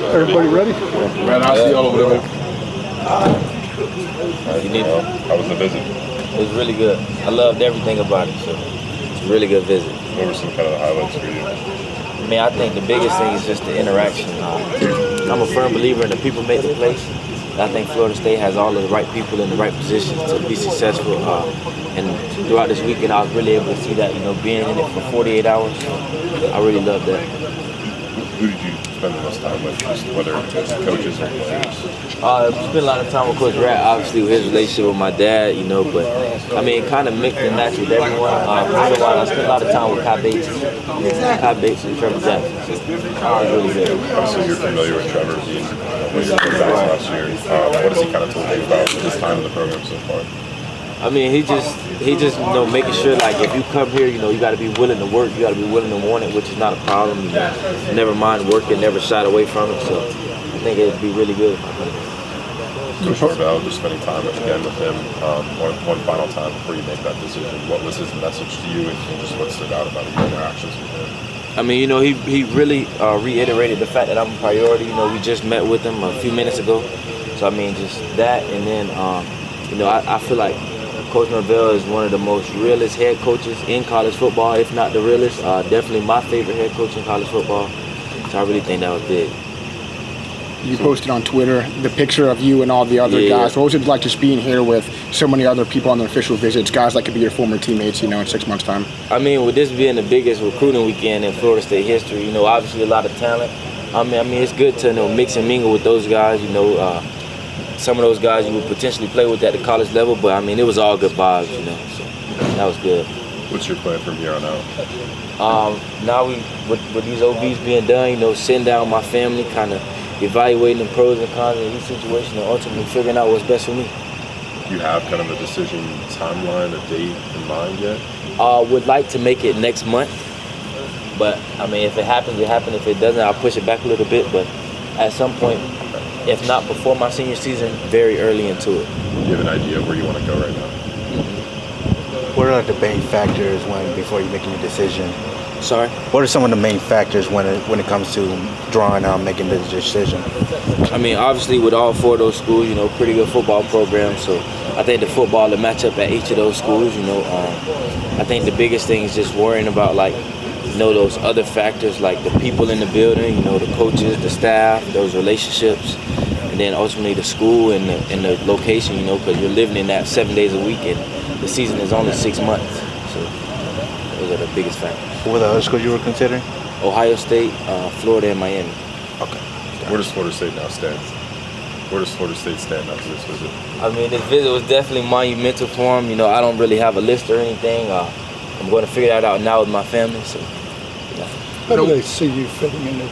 Everybody ready? Man, I'll see y'all over there. How was the visit? It was really good. I loved everything about it, so it's a really good visit. What were some kind of the highlights for you? I mean, I think the biggest thing is just the interaction. I'm a firm believer in the people make the place. I think Florida State has all of the right people in the right positions to be successful. And throughout this weekend, I was really able to see that, being in it for 48 hours. I really loved that. Who did you spend the most time with, just whether it's coaches or players? Spent a lot of time with Coach Rat, obviously with his relationship with my dad, but I mean, kind of mixed and matched with everyone. I spent a lot of time with Kai Bates and Trevor Jackson. Really good. So you're familiar with Trevor being one of your quarterbacks last year. What has he kind of told you about his time in the program so far? I mean, he just making sure, like, if you come here, you got to be willing to work, you got to be willing to want it, which is not a problem. Never mind working, never shied away from it. So I think it'd be really good. Coach Norvell, just spending time again with him, one final time before you make that decision. What was his message to you, and just what stood out about your interactions with him? I mean, he really reiterated the fact that I'm a priority. We just met with him a few minutes ago. So I mean, just that, and then I feel like Coach Norvell is one of the most realest head coaches in college football, if not the realest. Definitely my favorite head coach in college football. So I really think that was big. You posted on Twitter the picture of you and all the other guys. What was it like just being here with so many other people on the official visits, guys that could be your former teammates, in 6 months' time? I mean, with this being the biggest recruiting weekend in Florida State history, obviously a lot of talent. I mean, it's good to mix and mingle with those guys. Some of those guys you would potentially play with at the college level, but I mean, it was all good vibes, so that was good. What's your plan from here on out? Now with these OVs being done, sitting down with my family, kind of evaluating the pros and cons of each situation and ultimately figuring out what's best for me. Do you have kind of a decision timeline, a date in mind yet? Would like to make it next month, but I mean, if it happens, it happens. If it doesn't, I'll push it back a little bit, but at some point, if not before my senior season, very early into it. Do you have an idea of where you want to go right now? What are the main factors before you're making your decision? Sorry? What are some of the main factors when it comes to drawing out, making the decision? I mean, obviously with all four of those schools, pretty good football programs. So I think the football, the matchup at each of those schools, I think the biggest thing is just worrying about those other factors like the people in the building, the coaches, the staff, those relationships, and then ultimately the school and the location, because you're living in that 7 days a week and the season is only 6 months. So those are the biggest factors. What were the other schools you were considering? Ohio State, Florida, and Miami. Okay. Where does Florida State now stand? Where does Florida State stand after this visit? I mean, this visit was definitely monumental for them. I don't really have a list or anything. I'm going to figure that out now with my family. So, yeah. How do they see you fitting into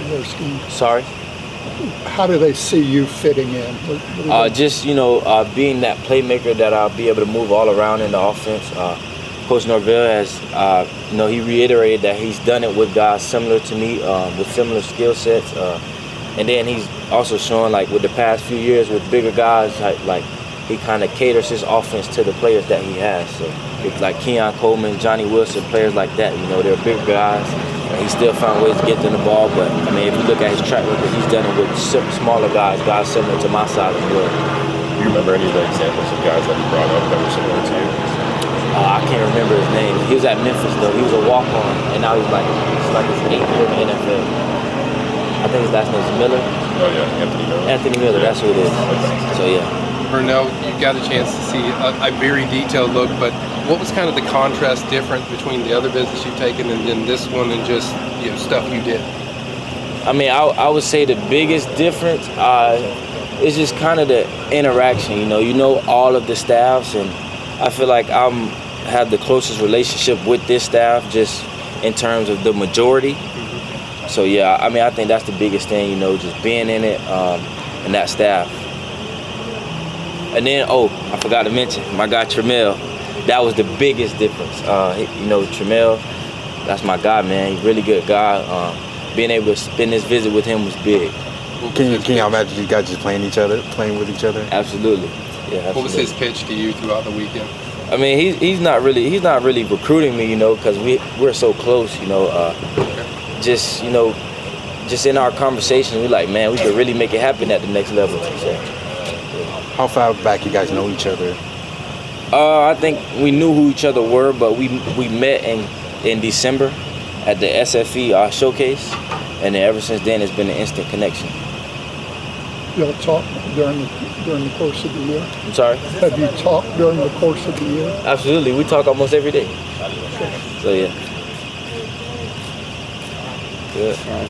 their scheme? Sorry? How do they see you fitting in? Just, being that playmaker that I'll be able to move all around in the offense. Coach Norvell has, he reiterated that he's done it with guys similar to me, with similar skill sets. And then he's also shown, with the past few years with bigger guys, he kind of caters his offense to the players that he has. So it's like Keon Coleman, Johnny Wilson, players like that. They're bigger guys, and he still found ways to get them the ball. But I mean, if you look at his track record, he's done it with smaller guys similar to my size as well. Do you remember any of the examples of guys that he brought up that were similar to you? I can't remember his name. He was at Memphis though. He was a walk-on, and now he's his 8th year in the NFL. I think his last name is Miller. Oh yeah, Anthony Miller. Anthony Miller, that's who it is. So yeah. Vernell, you got a chance to see a very detailed look, but what was kind of the contrast difference between the other visits you've taken and then this one and just stuff you did? I mean, I would say the biggest difference is just kind of the interaction. All of the staffs, and I feel like have the closest relationship with this staff just in terms of the majority. So yeah, I mean, I think that's the biggest thing, just being in it and that staff. And then, I forgot to mention, my guy Tremel, that was the biggest difference. Tremel, that's my guy, man. He's a really good guy. Being able to spend this visit with him was big. Can you imagine you guys just playing with each other? Absolutely. Yeah, absolutely. What was his pitch to you throughout the weekend? I mean, he's not really recruiting me, because we're so close, just, just in our conversation, we're like, man, we could really make it happen at the next level. So, How far back you guys know each other? I think we knew who each other were, but we met in December at the SFE showcase, and then ever since then, it's been an instant connection. Y'all talk during the course of the year? I'm sorry? Have you talked during the course of the year? Absolutely. We talk almost every day. So, yeah. Good.